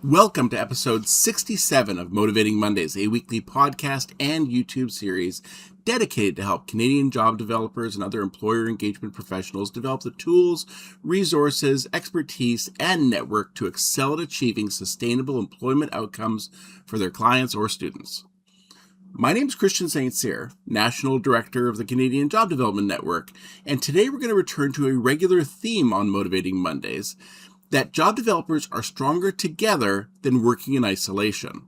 Welcome to episode 67 of Motivating Mondays, a weekly podcast and YouTube series dedicated to help Canadian job developers and other employer engagement professionals develop the tools, resources, expertise, and network to excel at achieving sustainable employment outcomes for their clients or students. My name is Christian St. Cyr, National Director of the Canadian Job Development Network, and today we're going to return to a regular theme on Motivating Mondays, that job developers are stronger together than working in isolation.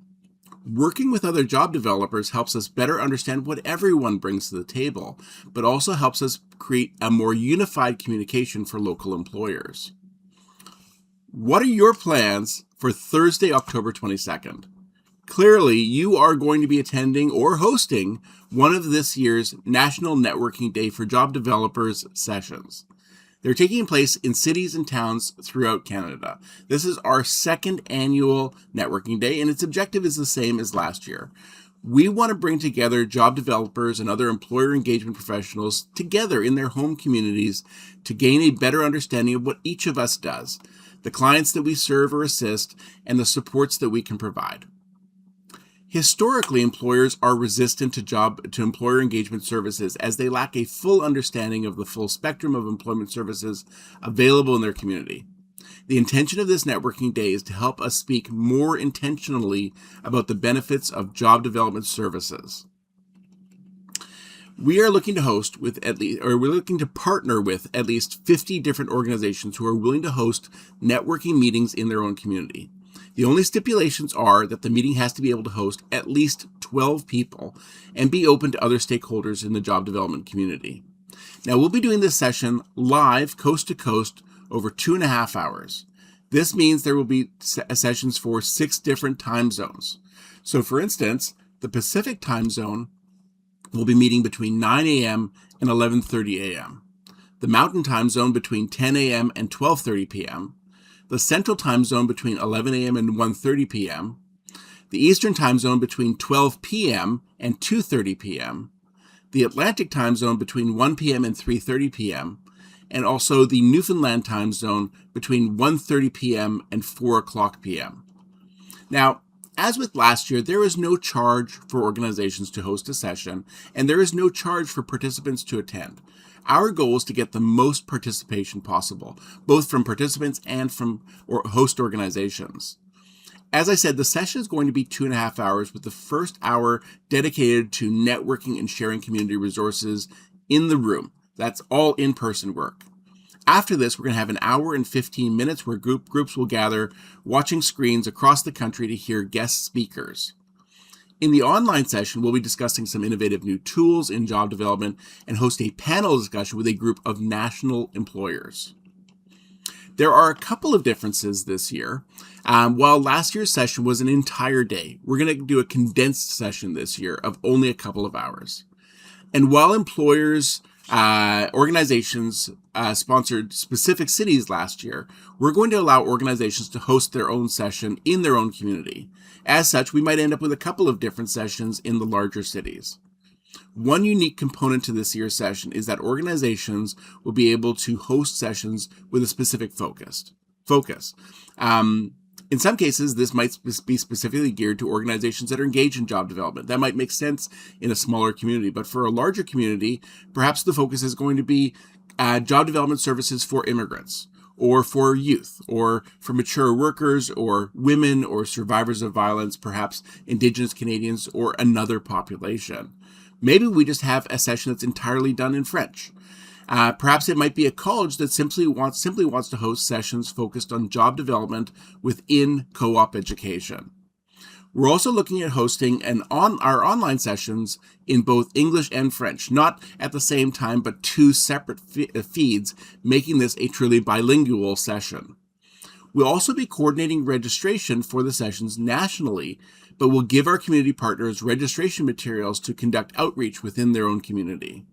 Working with other job developers helps us better understand what everyone brings to the table, but also helps us create a more unified communication for local employers. What are your plans for Thursday, October 22nd? Clearly, you are going to be attending or hosting one of this year's National Networking Day for Job Developers sessions. They're taking place in cities and towns throughout Canada. This is our second annual networking day, and its objective is the same as last year. We want to bring together job developers and other employer engagement professionals together in their home communities to gain a better understanding of what each of us does, the clients that we serve or assist, and the supports that we can provide. Historically, employers are resistant to employer engagement services as they lack a full understanding of the full spectrum of employment services available in their community. The intention of this networking day is to help us speak more intentionally about the benefits of job development services. We are looking to partner with at least 50 different organizations who are willing to host networking meetings in their own community. The only stipulations are that the meeting has to be able to host at least 12 people and be open to other stakeholders in the job development community. Now, we'll be doing this session live, coast to coast, over 2.5 hours. This means there will be sessions for 6 different time zones. So, for instance, the Pacific time zone will be meeting between 9 a.m. and 11:30 a.m. The Mountain time zone between 10 a.m. and 12:30 p.m., the Central Time Zone between 11 a.m. and 1:30 p.m., the Eastern Time Zone between 12 p.m. and 2:30 p.m., the Atlantic Time Zone between 1 p.m. and 3:30 p.m., and also the Newfoundland Time Zone between 1:30 p.m. and 4 o'clock p.m. Now, as with last year, there is no charge for organizations to host a session, and there is no charge for participants to attend. Our goal is to get the most participation possible, both from participants and from host organizations. As I said, the session is going to be 2.5 hours, with the first hour dedicated to networking and sharing community resources in the room. That's all in-person work. After this, we're going to have an hour and 15 minutes where groups will gather watching screens across the country to hear guest speakers. In the online session, we'll be discussing some innovative new tools in job development and host a panel discussion with a group of national employers. There are a couple of differences this year. While last year's session was an entire day, we're going to do a condensed session this year of only a couple of hours. And while organizations sponsored specific cities last year, we're going to allow organizations to host their own session in their own community. As such, we might end up with a couple of different sessions in the larger cities. One unique component to this year's session is that organizations will be able to host sessions with a specific focus. In some cases, this might be specifically geared to organizations that are engaged in job development. That might make sense in a smaller community, but for a larger community, perhaps the focus is going to be job development services for immigrants, or for youth, or for mature workers, or women, or survivors of violence, perhaps Indigenous Canadians, or another population. Maybe we just have a session that's entirely done in French. Perhaps it might be a college that simply wants to host sessions focused on job development within co-op education. We're also looking at hosting our online sessions in both English and French, not at the same time, but 2 separate feeds, making this a truly bilingual session. We'll also be coordinating registration for the sessions nationally, but we'll give our community partners registration materials to conduct outreach within their own community.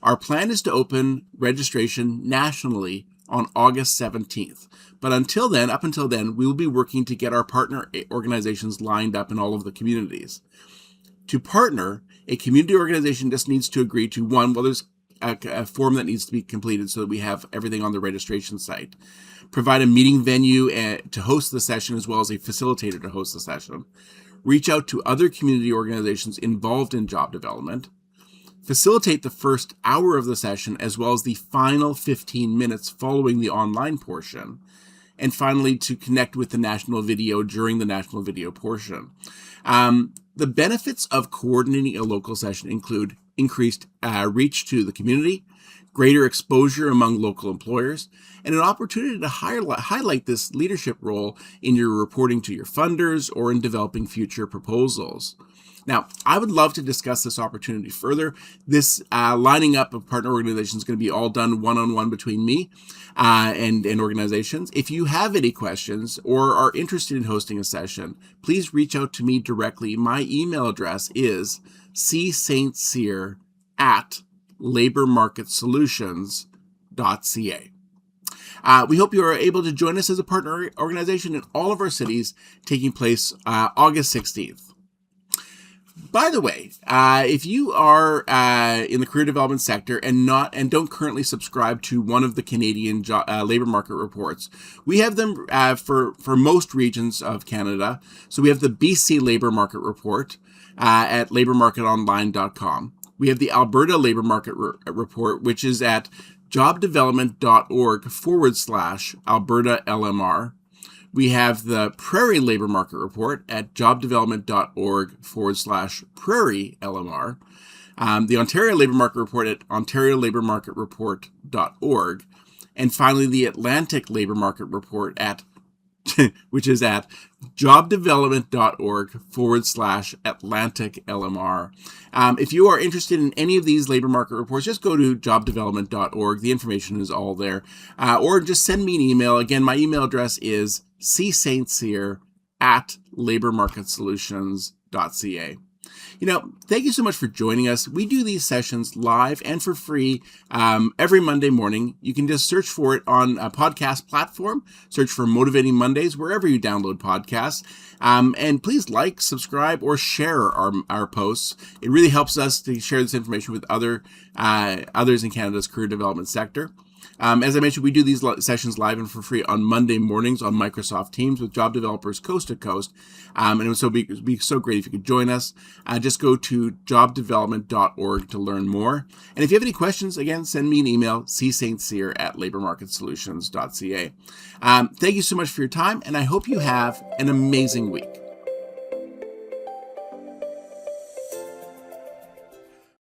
Our plan is to open registration nationally on August 17th. But up until then, we will be working to get our partner organizations lined up in all of the communities. To partner, a community organization just needs to agree to one, well, there's a form that needs to be completed so that we have everything on the registration site. Provide a meeting venue to host the session as well as a facilitator to host the session. Reach out to other community organizations involved in job development. Facilitate the first hour of the session as well as the final 15 minutes following the online portion. And finally, to connect with the national video during the national video portion. The benefits of coordinating a local session include increased reach to the community, greater exposure among local employers, and an opportunity to highlight this leadership role in your reporting to your funders or in developing future proposals. Now, I would love to discuss this opportunity further. This lining up of partner organizations is going to be all done one-on-one between me and organizations. If you have any questions or are interested in hosting a session, please reach out to me directly. My email address is cstcyr@labormarketsolutions.ca. We hope you are able to join us as a partner organization in all of our cities, taking place August 16th. By the way, if you are in the career development sector and don't currently subscribe to one of the Canadian labor market reports, we have them for most regions of Canada. So we have the BC Labor Market Report at labormarketonline.com. We have the Alberta Labor Market Report, which is at jobdevelopment.org/Alberta LMR. We have the Prairie Labor Market Report at jobdevelopment.org/Prairie LMR. The Ontario Labor Market Report at ontariolabormarketreport.org. And finally, the Atlantic Labor Market Report which is at jobdevelopment.org/Atlantic LMR. If you are interested in any of these labor market reports, just go to jobdevelopment.org. The information is all there. Or just send me an email. Again, my email address is cstcyr@labormarketsolutions.ca. Thank you so much for joining us. We do these sessions live and for free every Monday morning. You can just search for it on a podcast platform. Search for Motivating Mondays wherever you download podcasts. And please like, subscribe, or share our posts. It really helps us to share this information with others in Canada's career development sector. As I mentioned, we do these sessions live and for free on Monday mornings on Microsoft Teams with job developers coast to coast. And it would be so great if you could join us. Just go to jobdevelopment.org to learn more. And if you have any questions, again, send me an email, cstcyr@labormarketsolutions.ca. Thank you so much for your time, and I hope you have an amazing week.